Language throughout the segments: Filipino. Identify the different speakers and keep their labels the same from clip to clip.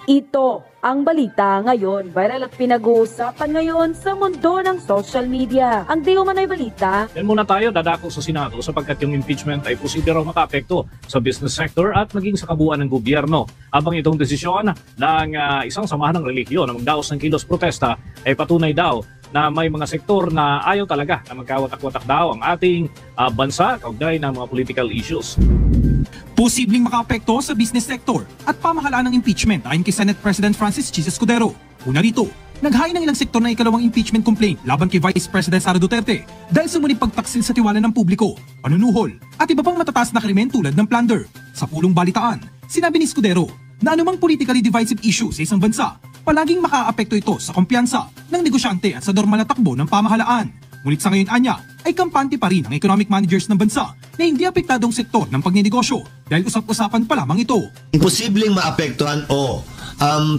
Speaker 1: Ito ang balita ngayon. Viral at pinag-uusapan ngayon sa mundo ng social media. Ang di umano'y balita.
Speaker 2: Yan muna tayo, dadako sa Senado sapagkat yung impeachment ay posible raw makaapekto sa business sector at maging sa kabuuan ng gobyerno. Abang itong desisyon ng isang samahan ng relihiyon na magdaos ng kilos protesta ay patunay daw na may mga sektor na ayaw talaga na magkawatak-watak daw ang ating bansa kaugnay ng mga political issues.
Speaker 3: Posibleng makaapekto sa business sector at pamahalaan ng impeachment ayon kay Senate President Francis Chis Escudero. Una rito, naghain ng ilang sektor na ikalawang impeachment complaint laban kay Vice President Sara Duterte dahil sa muling pagtaksil sa tiwala ng publiko, panunuhol at iba pang matataas na krimen tulad ng plunder. Sa pulong balitaan, sinabi ni Escudero na anumang politically divisive issue sa isang bansa, palaging makaapekto ito sa kumpiyansa ng negosyante at sa normal na takbo ng pamahalaan. Ngunit sa ngayon anya, ay kampante pa rin ang economic managers ng bansa na hindi apektadong sektor ng pagninegosyo dahil usap-usapan pa lamang ito.
Speaker 4: Imposibleng maapektuhan,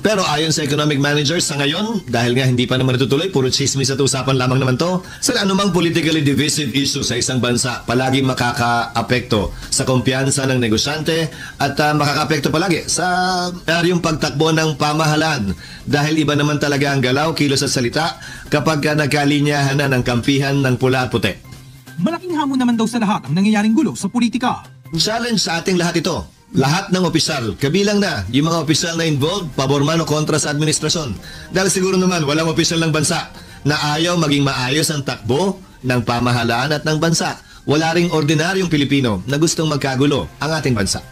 Speaker 4: pero ayon sa economic managers sa ngayon, dahil nga hindi pa naman natutuloy, puro chismis at usapan lamang naman to, sa anumang politically divisive issue sa isang bansa, palaging makakaapekto sa kumpiyansa ng negosyante at makakaapekto palagi sa yung pagtakbo ng pamahalaan dahil iba naman talaga ang galaw, kilos at salita kapag nagkalinyahan na ng kampihan ng pula at puti.
Speaker 3: Malaking hamon naman daw sa lahat ang nangyayaring gulo sa politika.
Speaker 4: Challenge sa ating lahat ito. Lahat ng opisyal, kabilang na yung mga opisyal na involved, pabor man o kontra sa administrasyon. Dahil siguro naman walang opisyal ng bansa na ayaw maging maayos ang takbo ng pamahalaan at ng bansa. Wala ring ordinaryong Pilipino na gustong magkagulo ang ating bansa.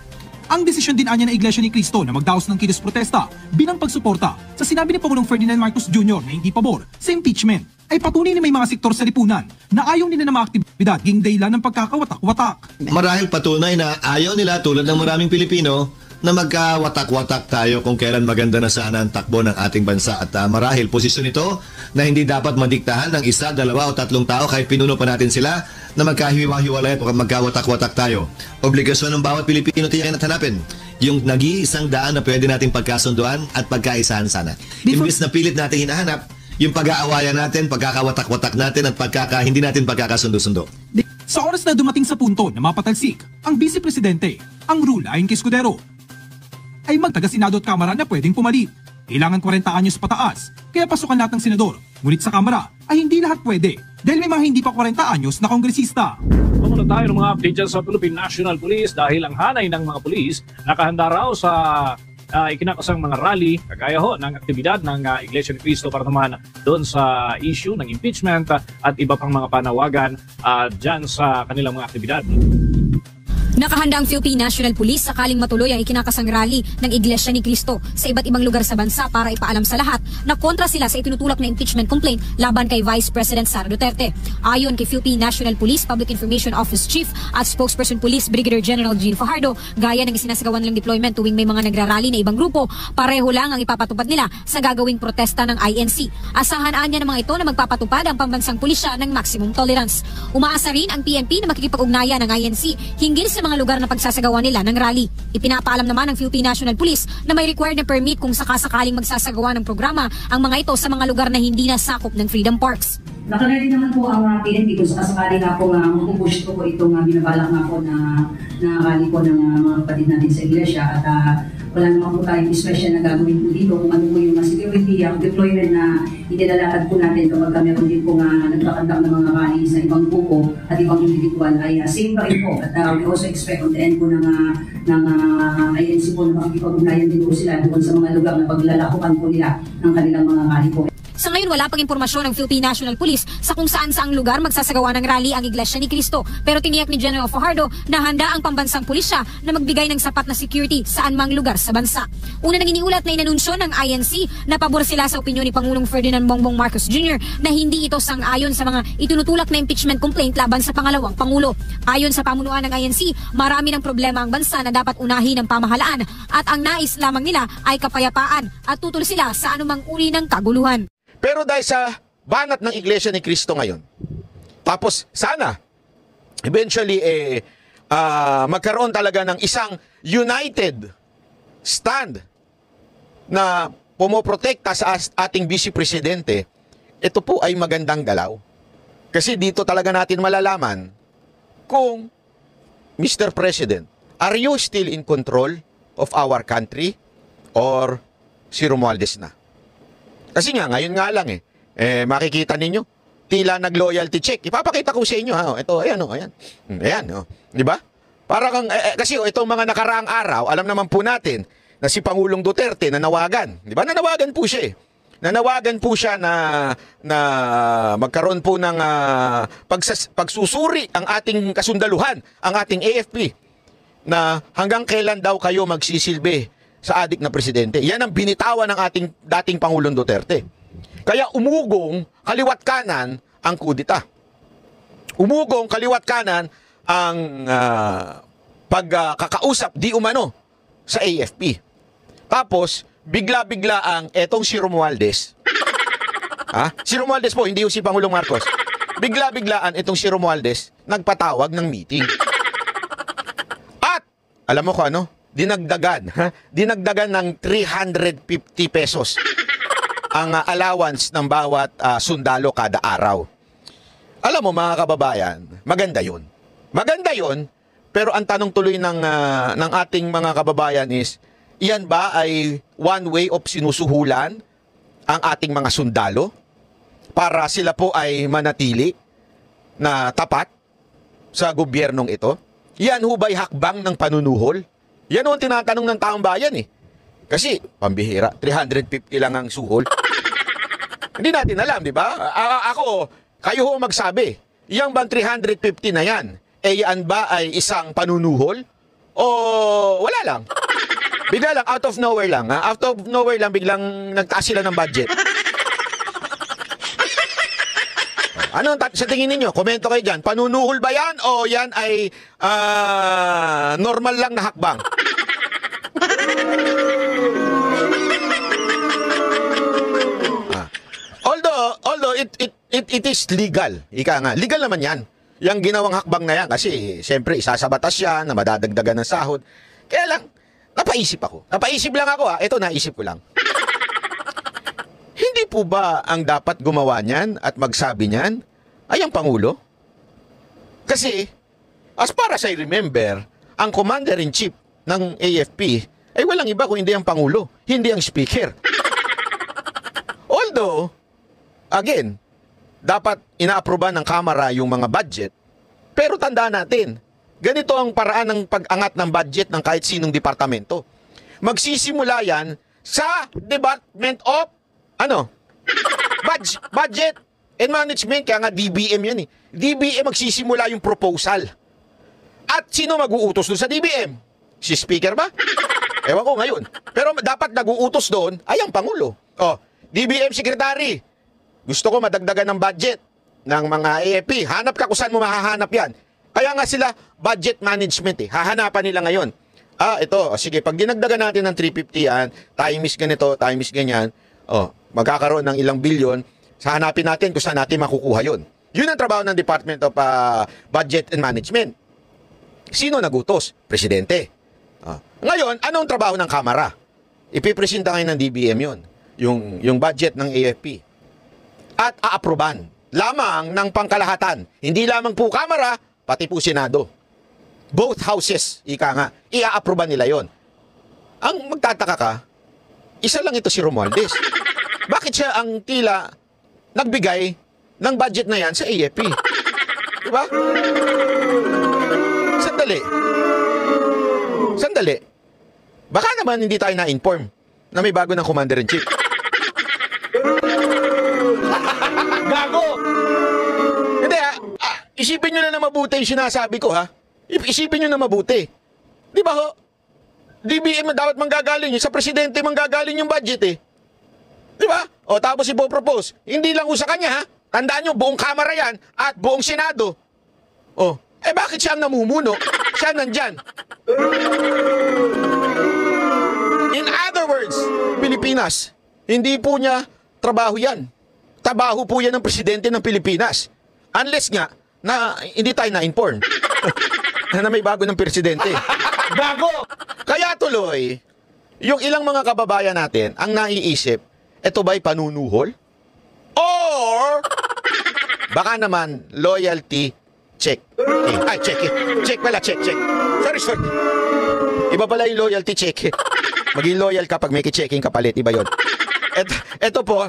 Speaker 3: Ang desisyon din anya ng Iglesia ni Cristo na magdaos ng kilos protesta bilang pagsuporta sa sinabi ni Pangulong Ferdinand Marcos Jr. na hindi pabor sa impeachment ay patunay na may mga sektor sa lipunan na ayaw nila na mga aktibidad ging dahilan ng pagkakawatak-watak.
Speaker 4: Marahil patunay na ayaw nila tulad ng maraming Pilipino na magkawatak-watak tayo kung kailan maganda na sana ang takbo ng ating bansa. At marahil posisyon ito na hindi dapat madiktahan ng isa, dalawa o tatlong tao kahit pinuno pa natin sila na magkahiwa-hiwalay o magkawatak-watak tayo. Obligasyon ng bawat Pilipino tiyakin at hanapin yung nag-iisang daan na pwede nating pagkasunduan at pagkaisahan sana. Imbis na pilit natin hinahanap yung pag-aawayan natin, pagkakawatak-watak natin at hindi natin pagkakasundo-sundo.
Speaker 3: Sa oras na dumating sa punto na mapatalsik ang Vice Presidente, ang rule ayon kay Escudero ay magtaga-Senado at Kamara na pwedeng pumalit. Kailangan 40 anyos pataas, kaya pasukan lahat ng senador. Ngunit sa Kamara ay hindi lahat pwede dahil may mga hindi pa 40 anyos na kongresista.
Speaker 2: Muna tayo ng mga update dyan sa Philippine National Police dahil ang hanay ng mga pulis nakahanda raw sa ikinakasang mga rally, kagaya ho ng aktibidad ng Iglesia ni Cristo para naman doon sa issue ng impeachment at iba pang mga panawagan dyan sa kanilang mga aktibidad.
Speaker 5: Nakahanda ang Philippine National Police sakaling matuloy ang ikinakasang rally ng Iglesia ni Cristo sa iba't ibang lugar sa bansa para ipaalam sa lahat na kontra sila sa itinutulak na impeachment complaint laban kay Vice President Sara Duterte. Ayon kay Philippine National Police Public Information Office Chief at Spokesperson Police Brigadier General Gene Fajardo, gaya ng isinasagawa nilang deployment tuwing may mga nagrarally na ibang grupo, pareho lang ang ipapatupad nila sa gagawing protesta ng INC. Asahan niya ng mga ito na magpapatupad ang pambansang pulisya ng maximum tolerance. Umaasa rin ang PNP na makikipag-ugnayan ng INC hinggil sa mga lugar na pagsasagawa nila ng rally. Ipinapaalam naman ng Philippine National Police na may required na permit kung sakasakaling magsasagawa ng programa ang mga ito sa mga lugar na hindi nasakop ng Freedom Parks.
Speaker 6: Nakaready naman po ang PNP kung sakasakali nga po mapupush ko po itong binabalak nga po na rally po ng mga kapatid natin sa iglesia at wala naman po tayong special na gagawin po dito kung ano po yung security, ang deployment na inilalakad po natin kapag meron din po nagkakandak ng mga rally sa ibang grupo at ibang individual ay same pa rin po at we also expect on the end po ng INC po na makikipag-ugnayan din po sila doon sa mga lugar na paglalakukan po nila ng kanilang mga rally po.
Speaker 5: Sa ngayon, wala pang impormasyon ng Philippine National Police sa kung saan-saang lugar magsasagawa ng rally ang Iglesia ni Cristo. Pero tiniyak ni General Fajardo na handa ang pambansang pulisya na magbigay ng sapat na security saan mang lugar sa bansa. Una nang iniulat na inanunsyo ng INC na pabor sila sa opinyon ni Pangulong Ferdinand Bongbong Marcos Jr. na hindi ito sang-ayon sa mga itinutulak na impeachment complaint laban sa pangalawang Pangulo. Ayon sa pamunuan ng INC, marami ng problema ang bansa na dapat unahin ng pamahalaan at ang nais lamang nila ay kapayapaan at tutol sila sa anumang uri ng kaguluhan.
Speaker 7: Pero dahil sa banat ng Iglesia ni Cristo ngayon, tapos sana, eventually, magkaroon talaga ng isang united stand na pumoprotekta sa ating Vice Presidente, ito po ay magandang galaw. Kasi dito talaga natin malalaman kung, Mr. President, are you still in control of our country? Or si Romualdez na. Kasi nga, ngayon nga lang makikita ninyo, tila nag-loyalty check. Ipapakita ko sa inyo, ha? Ito, ayan, ayan. Ayan, di ba? Para kang, kasi itong mga nakaraang araw, alam naman po natin na si Pangulong Duterte nanawagan. Di ba? Nanawagan po siya Nanawagan po siya na magkaroon po ng pagsusuri ang ating kasundaluhan, ang ating AFP, na hanggang kailan daw kayo magsisilbi sa adik na presidente. Yan ang binitawan ng ating dating Pangulong Duterte. Kaya umugong kaliwat kanan ang kudita. Umugong kaliwat kanan ang pagkakausap di umano sa AFP. Tapos, bigla-bigla ang etong si Romualdez. Si Romualdez po, hindi yung si Pangulong Marcos. Bigla-biglaan itong si Romualdez nagpatawag ng meeting. At, alam mo ko ano? Dinagdagan ng 350 pesos ang allowance ng bawat sundalo kada araw. Alam mo mga kababayan, maganda yun. Maganda yun, pero ang tanong tuloy ng ating mga kababayan is, iyan ba ay one way of sinusuhulan ang ating mga sundalo para sila po ay manatili na tapat sa gobyernong ito? Yan ho ba'y hakbang ng panunuhol? Yan ho ang tinatanong ng taong bayan Kasi, pambihira, 350 lang ang suhol. Hindi natin alam, di ba? Ako, kayo ho magsabi, yang bang 350 na yan, yan ba ay isang panunuhol? O wala lang? Bigla lang, out of nowhere lang. Out of nowhere lang, biglang nagtaas sila ng budget. Ano sa tingin ninyo? Komento kayo dyan. Panunuhol ba yan o yan ay normal lang na hakbang? Although it is legal. Ika nga, legal naman yan. Yang ginawang hakbang na yan kasi siyempre isasabatas yan na madadagdagan ng sahod. Kaya lang, napaisip ako. Napaisip lang ako Ito, naisip ko lang. Hindi po ba ang dapat gumawa niyan at magsabi niyan ay ang Pangulo? Kasi, as far as I remember, ang Commander-in-Chief ng AFP ay walang iba kung hindi ang Pangulo, hindi ang Speaker. Although, again, dapat inaaproba ng Kamara yung mga budget, pero tandaan natin, ganito ang paraan ng pag-angat ng budget ng kahit sinong departamento. Magsisimula yan sa Department of Budget and Management, kaya nga DBM yan DBM magsisimula yung proposal. At sino mag-uutos doon sa DBM? Si Speaker ba? Ewan ko ngayon. Pero dapat nag-uutos doon ay ang Pangulo. DBM Secretary, gusto ko madagdagan ng budget ng mga AFP. Hanap ka kung saan mo mahahanap yan. Kaya nga sila budget management Hahanapan nila ngayon. Ito, sige, pag dinagdagan natin ng 350 yan, times ganito, times ganyan, magkakaroon ng ilang bilyon, hanapin natin kung saan natin makukuha yun. Yun ang trabaho ng Department of Budget and Management. Sino nagutos? Presidente. Ngayon, anong trabaho ng Kamara? Ipipresenta kayo ng DBM yun. Yung budget ng AFP. At aaproban. Lamang ng pangkalahatan. Hindi lamang po Kamara, pati po Senado. Both houses, ika nga, ia-aproban nila yon. Ang magtataka ka, isa lang ito si Romualdez. Bakit siya ang tila nagbigay ng budget na yan sa AFP? Diba? Sandali. Baka naman hindi tayo na-inform na may bago ng Commander-in-Chief. Gago! Hindi isipin nyo na mabuti yung sinasabi ko Isipin nyo na mabuti. Di ba ho? DBM dapat manggagaling sa presidente manggagaling yung budget Di ba? Tapos ipopropose. Hindi lang sa kanya Tandaan nyo, buong Kamara yan at buong Senado. Bakit siya ang namumuno? Siya nandyan. In other words, Pilipinas, hindi po niya trabaho yan. Trabaho po yan ng presidente ng Pilipinas. Unless nga, na hindi tayo na-inform na may bago ng presidente. Bago! Kaya tuloy, yung ilang mga kababayan natin, ang naiisip, ito ba'y panunuhol? Or, baka naman, loyalty check. Check pala, check. Sorry. Iba pala yung loyalty check Maging loyal ka pag may ki-checking kapalit, iba yun. Ito po,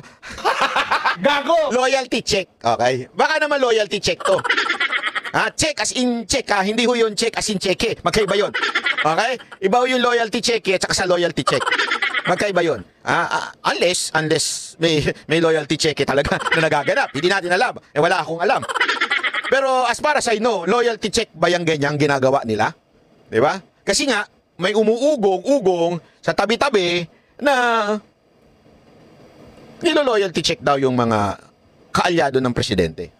Speaker 2: Gago!
Speaker 7: loyalty check, okay? Baka naman loyalty check to. Check as in check ha, hindi ho yun check as in check. Magkaiba yun. Okay? Iba ho yung loyalty check at saka sa loyalty check. Magkaiba yun. Unless may loyalty check talaga na nagaganap. Hindi natin alam. Wala akong alam. Pero as far as I know, loyalty check ba yung ganyang ginagawa nila? Di ba? Kasi nga, may umuugong-ugong sa tabi-tabi na nilo-loyalty check daw yung mga kaalyado ng presidente.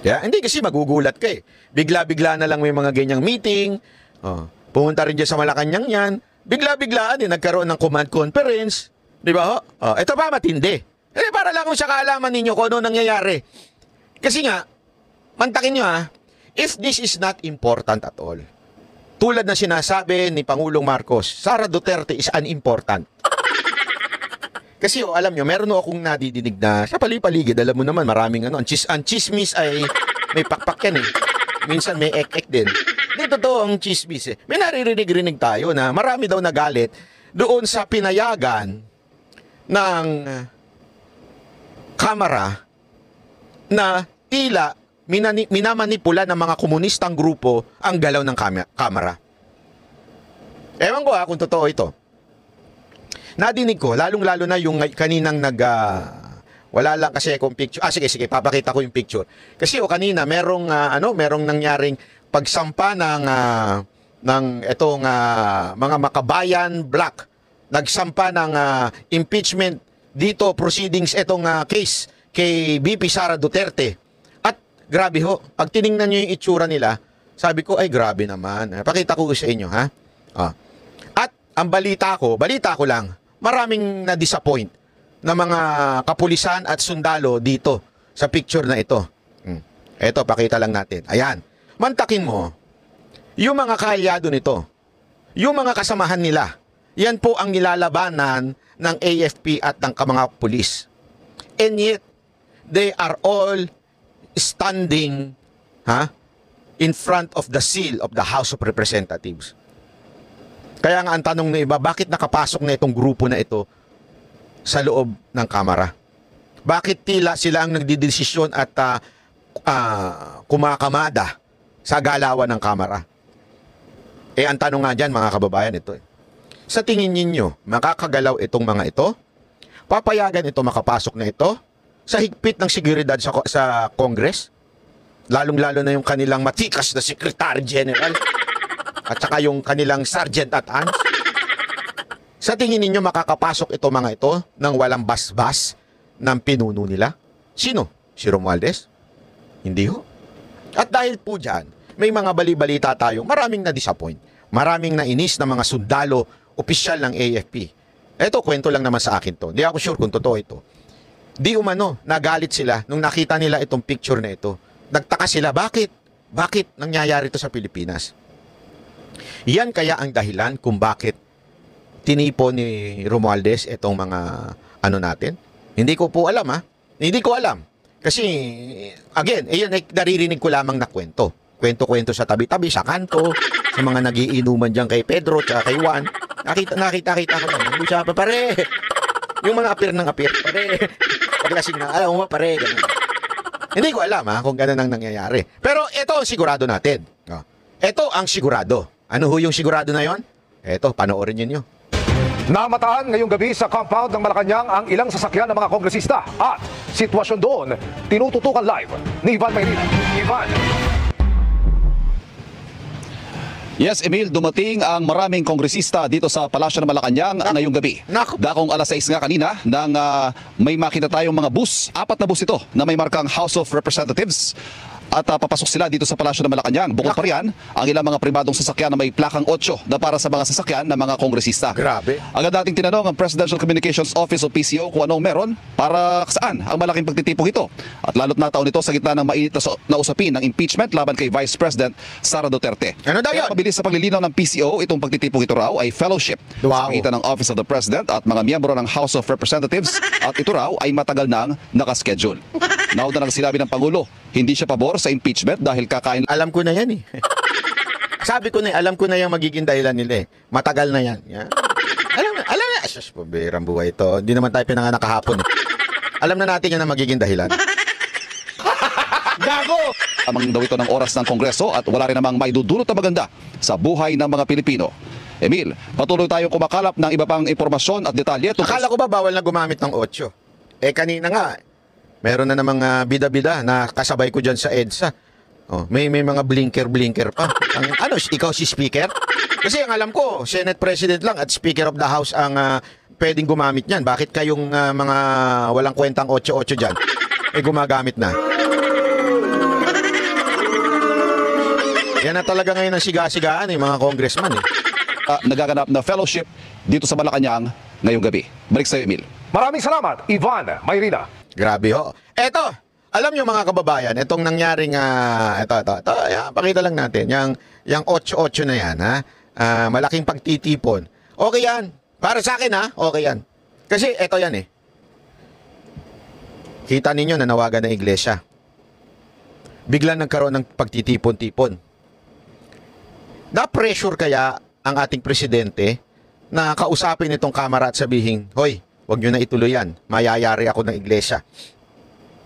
Speaker 7: Hindi kasi magugulat ka eh. Bigla-bigla na lang may mga ganyang meeting. Pumunta rin dyan sa Malacanang yan. Bigla-biglaan nagkaroon ng command conference. Di ba? Ito pa matindi. Para lang kung sa kaalaman ninyo kung ano nangyayari. Kasi nga, mantakin nyo if this is not important at all, tulad na sinasabi ni Pangulong Marcos, Sara Duterte is unimportant. Kasi alam nyo, meron akong nadidinig na sa pali-paligid, alam mo naman, maraming ang chismis ay may pakpak yan eh. Minsan may ek-ek din. Hindi totoo ang chismis eh. May naririnig-rinig tayo na marami daw nagalit doon sa pinayagan ng Kamara na tila minamanipula ng mga komunistang grupo ang galaw ng Kamara. Ewan ko kung totoo ito. Nadinig ko, lalong-lalo na yung kaninang wala lang kasi akong picture. Sige, papakita ko yung picture. Kasi kanina merong nangyaring pagsampa ng itong mga makabayan black. Nagsampa ng impeachment dito proceedings itong case kay BP Sara Duterte. At grabe ho, pag tiningnan niyo yung itsura nila, sabi ko ay grabe naman. Pakita ko sa inyo ha. At ang balita ko lang, maraming na-disappoint na mga kapulisan at sundalo dito sa picture na ito. Ito, pakita lang natin. Ayan. Mantakin mo, yung mga kaalyado nito, yung mga kasamahan nila, yan po ang nilalabanan ng AFP at ng mga pulis. And yet, they are all standing in front of the seal of the House of Representatives. Kaya nga ang tanong na iba, bakit nakapasok na itong grupo na ito sa loob ng Kamara? Bakit tila sila ang nagdidesisyon at kumakamada sa galawan ng Kamara? Ang tanong nga dyan mga kababayan ito. Sa tingin ninyo, makakagalaw itong mga ito? Papayagan ito makapasok na ito sa higpit ng seguridad sa Congress? Lalong-lalo na yung kanilang matikas na Secretary General. At saka yung kanilang sergeant at arms. Sa tingin ninyo makakapasok ito mga ito nang walang basbas ng pinuno nila? Sino? Si Romualdez? Hindi ho. At dahil po dyan, may mga bali-balita tayo, maraming na-disappoint. Maraming nainis na mga sundalo, opisyal ng AFP. Ito, kwento lang naman sa akin to. Hindi ako sure kung totoo ito. Di umano, nagalit sila nung nakita nila itong picture na ito. Nagtaka sila, bakit? Bakit nangyayari ito sa Pilipinas? Yan kaya ang dahilan kung bakit tinipo ni Romualdez itong mga natin. Hindi ko po alam Hindi ko alam. Kasi, again, naririnig ko lamang na kwento. Kwento-kwento sa tabi-tabi, sa kanto, sa mga nagiinuman dyan kay Pedro, at kay Juan. Nakita ko lang. Hindi siya, pare. Yung mga apir ng apir, pare. Paglasing na, alam mo, pare. Ganun. Hindi ko alam kung ganun ang nangyayari. Pero ito ang sigurado natin. Ito ang sigurado. Ano ho yung sigurado na yon? Eto, panoorin niyo.
Speaker 8: Namataan ngayong gabi sa compound ng Malacanang ang ilang sasakyan ng mga kongresista at sitwasyon doon tinututukan live ni Ivan Maynila. Ivan.
Speaker 9: Yes, Emil, dumating ang maraming kongresista dito sa Palasyo ng Malacanang ngayong gabi. Dakong alas 6 nga kanina nang may makita tayong mga bus, 4 na bus ito na may markang House of Representatives. At papasok sila dito sa Palasyo ng Malacanang. Bukod pa riyan, ang ilang mga pribadong sasakyan na may plakang 8 na para sa mga sasakyan ng mga kongresista.
Speaker 7: Grabe.
Speaker 9: Agad nating tinanong ang Presidential Communications Office o PCO kung anong meron para saan ang malaking pagtitipong ito. At lalo't nataon ito sa gitna ng mainit na usapin ng impeachment laban kay Vice President Sara Duterte.
Speaker 7: Ano daw yun?
Speaker 9: Kaya mabilis sa paglilinaw ng PCO, itong pagtitipong ito raw ay fellowship sa pagitan ng Office of the President at mga miyembro ng House of Representatives at ito raw ay matagal nang nakaschedule. Nauna nang sinabi ng Pangulo, hindi siya pabor sa impeachment dahil kakain.
Speaker 7: Alam ko na yan Sabi ko na, alam ko na yung magiging dahilan nila eh. Matagal na yan. Yeah. Alam na. Sus, pabirang buhay ito. Hindi naman tayo pinanganak kahapon eh. Alam na natin yan ang magiging dahilan. Gago!
Speaker 9: Amang daw ito ng oras ng Kongreso at wala rin namang maidudulot na maganda sa buhay ng mga Pilipino. Emil, patuloy tayong kumakalap ng iba pang impormasyon at detalye.
Speaker 7: Akala ko ba bawal na gumamit ng 8? Kanina nga, meron na namang bida-bida na kasabay ko dyan sa EDSA. Oh, may mga blinker pa. Ano, ikaw si speaker? Kasi ang alam ko, Senate President lang at Speaker of the House ang pwedeng gumamit niyan. Bakit kayong mga walang kwentang 8-8 dyan gumagamit na? Yan na talaga ngayon ang siga-sigaan mga congressman eh.
Speaker 9: Nagaganap na fellowship dito sa Malacanang ngayong gabi. Balik sa Emil.
Speaker 8: Maraming salamat, Ivan Mayrina.
Speaker 7: Grabe ho. Eto, alam nyo mga kababayan, itong nangyaring, ito, pakita lang natin, yung 8-8 na yan, malaking pagtitipon. Okay yan. Para sa akin, okay yan. Kasi ito yan eh. Kita ninyo, nanawagan ng iglesia. Biglang nagkaroon ng pagtitipon-tipon. Na-pressure kaya ang ating presidente na kausapin itong kamera at sabihin, hoy, wag nyo na ituloy yan. Mayayari ako ng iglesia.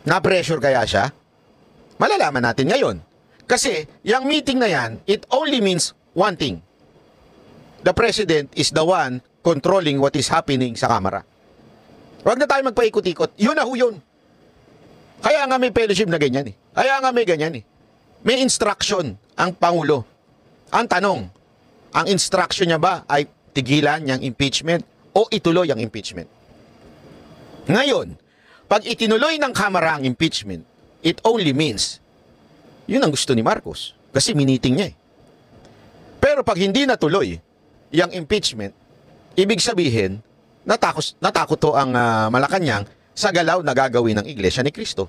Speaker 7: Na-pressure kaya siya? Malalaman natin ngayon. Kasi, yung meeting na yan, it only means one thing. The president is the one controlling what is happening sa kamera. Wag na tayo magpaikot-ikot. Yun na ho yun. Kaya nga may fellowship na ganyan eh. Kaya nga may ganyan eh. May instruction ang Pangulo. Ang tanong, ang instruction niya ba ay tigilan yung impeachment o ituloy ang impeachment? Ngayon, pag itinuloy ng Kamara ang impeachment, it only means, yun ang gusto ni Marcos. Kasi miniting niya eh. Pero pag hindi natuloy yung impeachment, ibig sabihin, natakot to ang Malacanang sa galaw na gagawin ng Iglesia ni Cristo.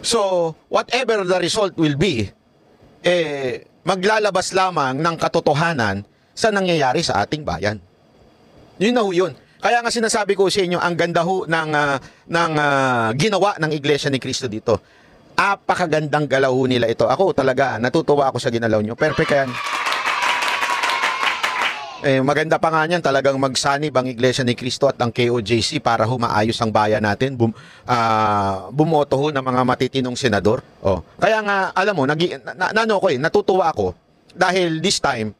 Speaker 7: So, whatever the result will be, maglalabas lamang ng katotohanan sa nangyayari sa ating bayan. Yun na ho yun. Kaya nga sinasabi ko sa inyo, ang ganda ho ng ginawa ng Iglesia ni Cristo dito. Apakagandang galaw ho nila ito. Ako talaga, natutuwa ako sa ginalaw nyo. Perfect yan. Maganda pa nga niyan, talagang magsanib ang Iglesia ni Cristo at ang KOJC para humaayos ang bayan natin. Bumoto ho ng mga matitinong senador. Oh. Kaya nga, alam mo, natutuwa ako dahil this time,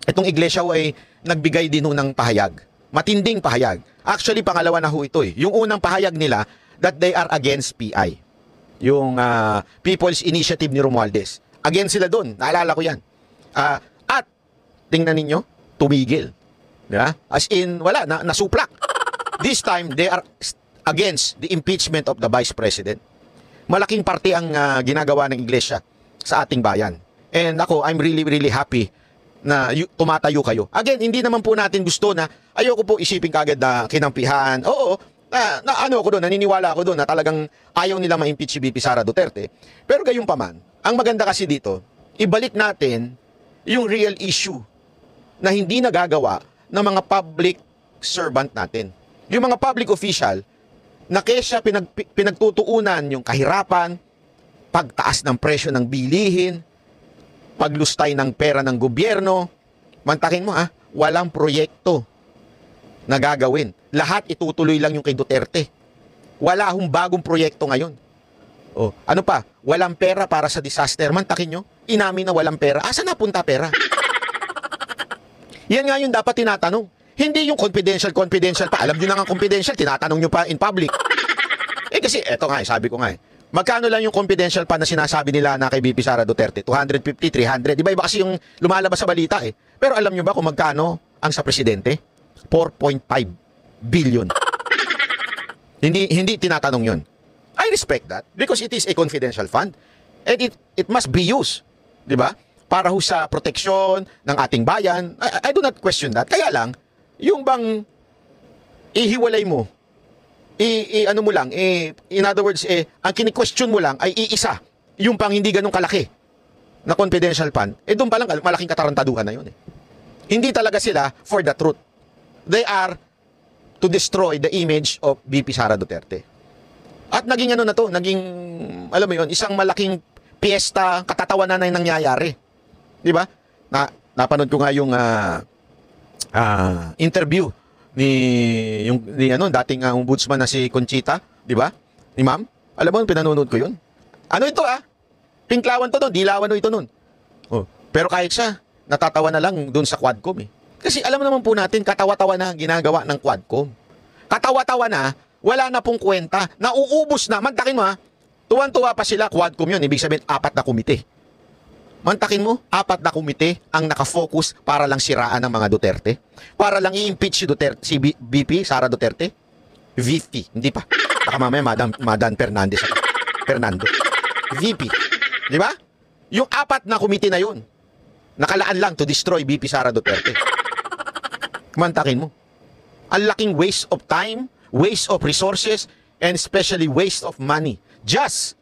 Speaker 7: itong Iglesia ho ay nagbigay din ho ng pahayag. Matinding pahayag. Actually, pangalawa na ho ito eh. Yung unang pahayag nila, that they are against PI. Yung People's Initiative ni Romualdez. Against sila doon. Naalala ko yan. At, tingnan ninyo, tumigil. Yeah? As in, wala, nasuplak. This time, they are against the impeachment of the Vice President. Malaking parte ang ginagawa ng Iglesia sa ating bayan. And ako, I'm really, really happy na tumatayo kayo. Again, hindi naman po natin gusto na, ayoko po isipin kagad na kinampihan. Oo, naniniwala ako doon na talagang ayaw nila ma-impeach si VP Sara Duterte. Pero gayon pa man, ang maganda kasi dito, ibalik natin yung real issue na hindi nagagawa ng mga public servant natin. Yung mga public official na kesa pinagtutuunan yung kahirapan, pagtaas ng presyo ng bilihin, paglustay ng pera ng gobyerno, mantakin mo walang proyekto na gagawin. Lahat itutuloy lang yung kay Duterte. Wala hong bagong proyekto ngayon. Oh, ano pa? Walang pera para sa disaster. Mantakin nyo, inamin na walang pera. Asa napunta pera? Yan nga yung dapat tinatanong. Hindi yung confidential pa. Alam nyo na nga confidential, tinatanong nyo pa in public. Kasi eto nga sabi ko nga magkano lang yung confidential pa na sinasabi nila na kay VP Sara Duterte? 250, 300. Iba-iba kasi yung lumalabas sa balita eh. Pero alam nyo ba kung magkano ang sa presidente? 4.5 billion. Hindi tinatanong yun. I respect that because it is a confidential fund and it must be used. Di ba? Para ho sa proteksyon ng ating bayan. I do not question that. Kaya lang, yung bang ihiwalay mo, ano mo lang, in other words, ang kini-question mo lang ay iisa. Yung pang hindi ganun kalaki na confidential fund, doon pa lang malaking katarantaduhan na yun. Hindi talaga sila for the truth. They are to destroy the image of VP Sara Duterte. At naging ano na to, naging, alam mo yun, isang malaking piyesta, katatawanan na yung nangyayari. Di ba? Napanood ko nga yung interview ni dating ombudsman na si Conchita, di ba? Ni ma'am. Alam mo, pinanonood ko yun. Ano ito Pinklawan to doon, dilawan ito noon. Oh. Pero kahit siya, natatawa na lang doon sa Quadcom eh. Kasi alam naman po natin, katawa-tawa na ang ginagawa ng Quadcom. Katawa-tawa na, wala na pong kwenta, nauubos na. Mantakin mo tuwan-tuwa pa sila, Quadcom yun, ibig sabihin 4 na komite. Mantakin mo, 4 na komite ang nakafocus para lang siraan ng mga Duterte. Para lang i-impeach si VP Sara Duterte. VP, hindi pa. Baka mamaya Madam Fernando. VP. Di ba? Yung 4 na komite na yun, nakalaan lang to destroy VP Sara Duterte. Mantakin mo. Ang laking waste of time, waste of resources, and especially waste of money just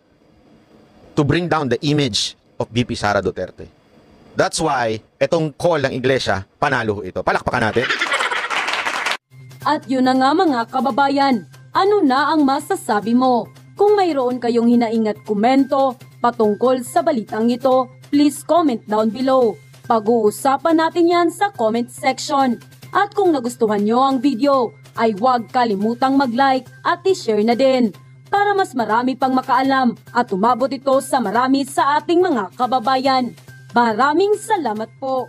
Speaker 7: to bring down the image of VP Sara Duterte. That's why, itong call ng Iglesia, panalo ito. Palakpakan natin.
Speaker 1: At yun na nga mga kababayan, ano na ang masasabi mo? Kung mayroon kayong hinaingat komento patungkol sa balitang ito, please comment down below. Pag-uusapan natin yan sa comment section. At kung nagustuhan nyo ang video, ay huwag kalimutang mag-like at i-share na din para mas marami pang makaalam at umabot ito sa marami sa ating mga kababayan. Maraming salamat po!